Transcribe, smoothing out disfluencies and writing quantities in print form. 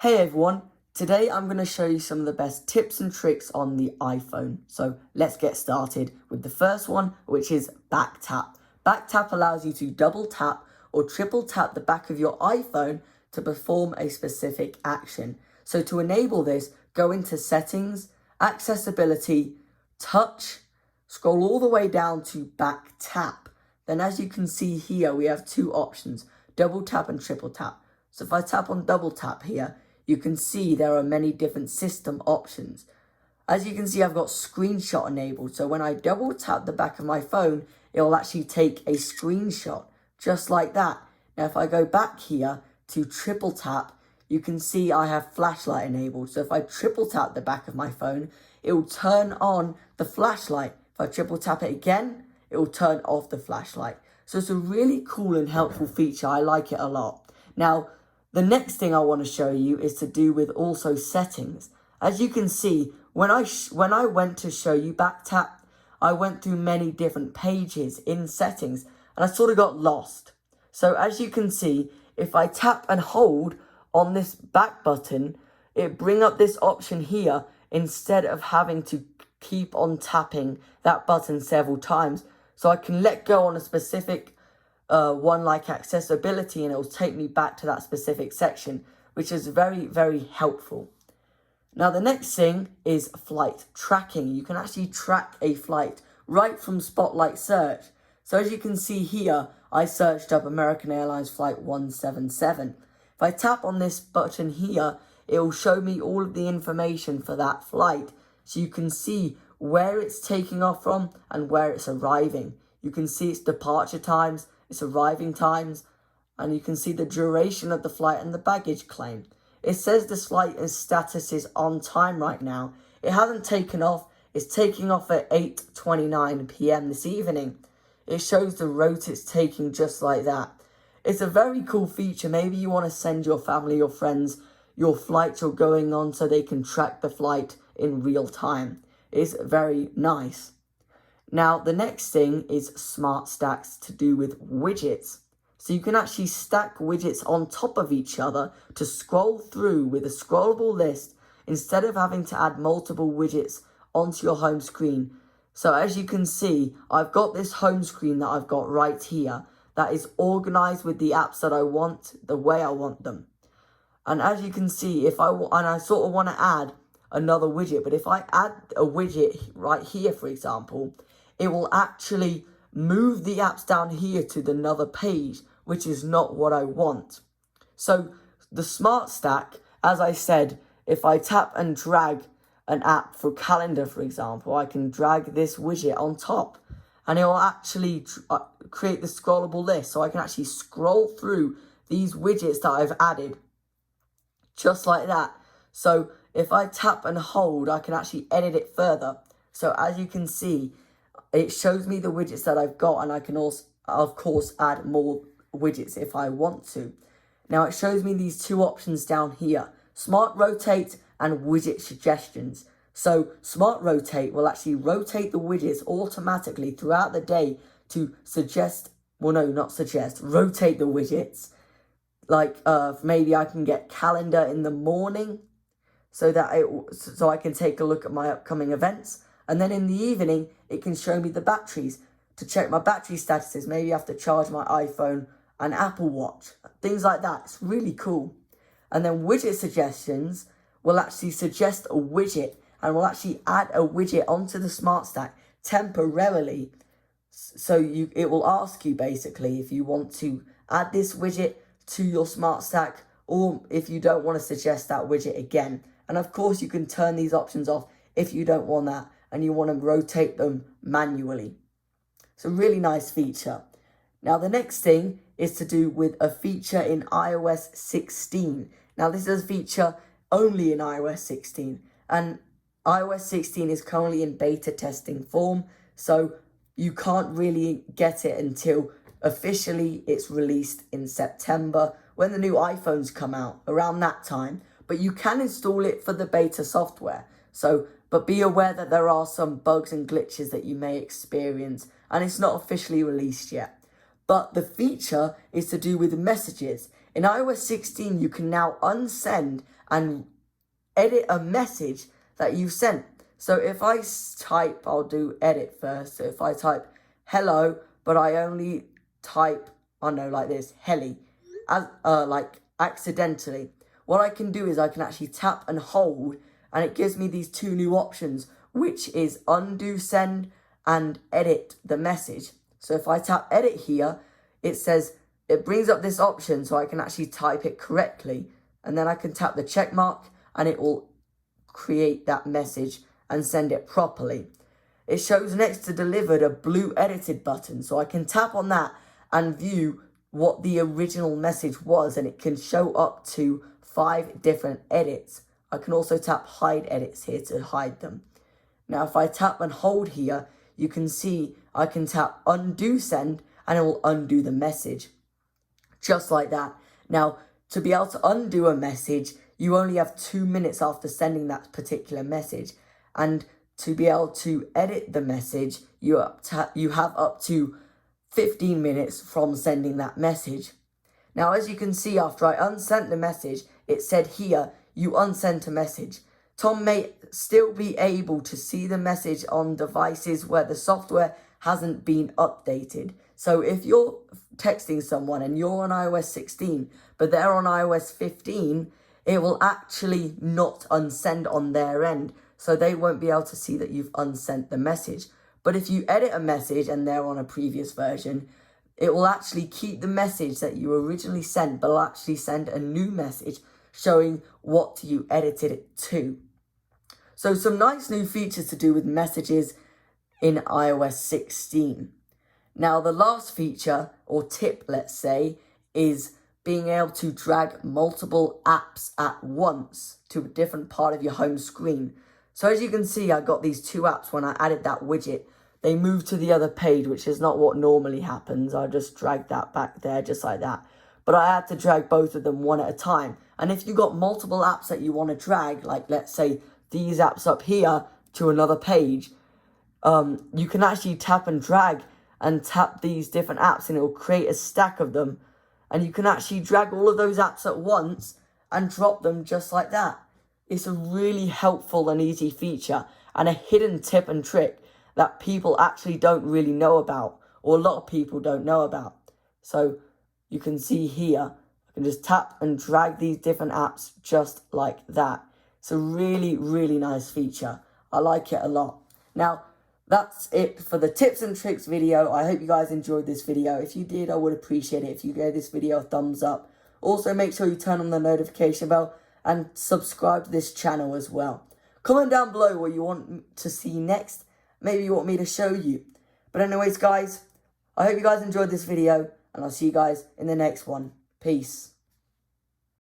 Hey everyone, today I'm going to show you some of the best tips and tricks on the iPhone. So let's get started with the first one, which is back tap. Back tap allows you to double tap or triple tap the back of your iPhone to perform a specific action. So to enable this, go into settings, accessibility, touch, scroll all the way down to back tap. Then as you can see here, we have two options, double tap and triple tap. So if I tap on double tap here, you can see there are many different system options. As you can see, I've got screenshot enabled. So when I double tap the back of my phone, it will actually take a screenshot, just like that. Now, if I go back here to triple tap, you can see I have flashlight enabled. So if I triple tap the back of my phone, it will turn on the flashlight. If I triple tap it again, it will turn off the flashlight. So it's a really cool and helpful feature. I like it a lot. Now, the next thing I want to show you is to do with also settings. As you can see, when I went to show you back tap, I went through many different pages in settings and I sort of got lost. So as you can see, if I tap and hold on this back button, it brings up this option here instead of having to keep on tapping that button several times. So I can let go on a specific one like accessibility and it will take me back to that specific section, which is very, very helpful. Now the next thing is flight tracking. You can actually track a flight right from Spotlight search. So as you can see here, I searched up American Airlines flight 177. If I tap on this button here, it will show me all of the information for that flight. So you can see where it's taking off from and where it's arriving. You can see its departure times, its arriving times, and you can see the duration of the flight and the baggage claim. It says this flight status is on time right now. It hasn't taken off. It's taking off at 8:29 p.m. this evening. It shows the route it's taking just like that. It's a very cool feature. Maybe you want to send your family or friends your flights you're going on so they can track the flight in real time. It's very nice. Now, the next thing is smart stacks to do with widgets. So you can actually stack widgets on top of each other to scroll through with a scrollable list instead of having to add multiple widgets onto your home screen. So as you can see, I've got this home screen that I've got right here that is organized with the apps that I want, the way I want them. And as you can see, I sort of want to add another widget, but if I add a widget right here, for example, it will actually move the apps down here to another page, which is not what I want. So the Smart Stack, as I said, if I tap and drag an app for calendar, for example, I can drag this widget on top and it will actually create the scrollable list. So I can actually scroll through these widgets that I've added just like that. So if I tap and hold, I can actually edit it further. So as you can see, it shows me the widgets that I've got, and I can also, of course, add more widgets if I want to. Now, it shows me these two options down here, Smart Rotate and Widget Suggestions. So, Smart Rotate will actually rotate the widgets automatically throughout the day to rotate the widgets. Like, maybe I can get calendar in the morning so I can take a look at my upcoming events. And then in the evening, it can show me the batteries to check my battery statuses. Maybe I have to charge my iPhone and Apple Watch, things like that. It's really cool. And then widget suggestions will actually suggest a widget and will actually add a widget onto the Smart Stack temporarily. So it will ask you basically if you want to add this widget to your Smart Stack or if you don't want to suggest that widget again. And of course, you can turn these options off if you don't want that and you want to rotate them manually. It's a really nice feature. Now, the next thing is to do with a feature in iOS 16. Now, this is a feature only in iOS 16. And iOS 16 is currently in beta testing form. So you can't really get it until officially it's released in September when the new iPhones come out, around that time. But you can install it for the beta software. But be aware that there are some bugs and glitches that you may experience, and it's not officially released yet. But the feature is to do with messages. In iOS 16, you can now unsend and edit a message that you sent. So if I type, I'll do edit first. So if I type hello, but I only type, I know, like this, heli, as like accidentally. What I can do is I can actually tap and hold, and it gives me these two new options, which is undo send and edit the message. So if I tap edit here, it brings up this option so I can actually type it correctly. And then I can tap the check mark and it will create that message and send it properly. It shows next to delivered a blue edited button. So I can tap on that and view what the original message was, and it can show up to 5 different edits. I can also tap hide edits here to hide them. Now if I tap and hold here, you can see I can tap undo send and it will undo the message. Just like that. Now to be able to undo a message, you only have 2 minutes after sending that particular message. And to be able to edit the message, you have up to 15 minutes from sending that message. Now, as you can see, after I unsent the message, it said here, you unsent a message. Tom may still be able to see the message on devices where the software hasn't been updated. So if you're texting someone and you're on iOS 16, but they're on iOS 15, it will actually not unsend on their end. So they won't be able to see that you've unsent the message. But if you edit a message and they're on a previous version, it will actually keep the message that you originally sent, but will actually send a new message showing what you edited it to. So some nice new features to do with messages in iOS 16. Now the last feature, or tip let's say, is being able to drag multiple apps at once to a different part of your home screen. So as you can see, I got these 2 apps when I added that widget. They moved to the other page, which is not what normally happens. I just dragged that back there just like that. But I had to drag both of them one at a time. And if you got multiple apps that you want to drag, like let's say these apps up here to another page, you can actually tap and drag and tap these different apps and it will create a stack of them. And you can actually drag all of those apps at once and drop them just like that. It's a really helpful and easy feature and a hidden tip and trick that people actually don't really know about, or a lot of people don't know about. So you can see here, I can just tap and drag these different apps just like that. It's a really, really nice feature. I like it a lot. Now, that's it for the tips and tricks video. I hope you guys enjoyed this video. If you did, I would appreciate it if you gave this video a thumbs up. Also, make sure you turn on the notification bell and subscribe to this channel as well. Comment down below what you want to see next. Maybe you want me to show you. But anyways, guys, I hope you guys enjoyed this video, and I'll see you guys in the next one. Peace.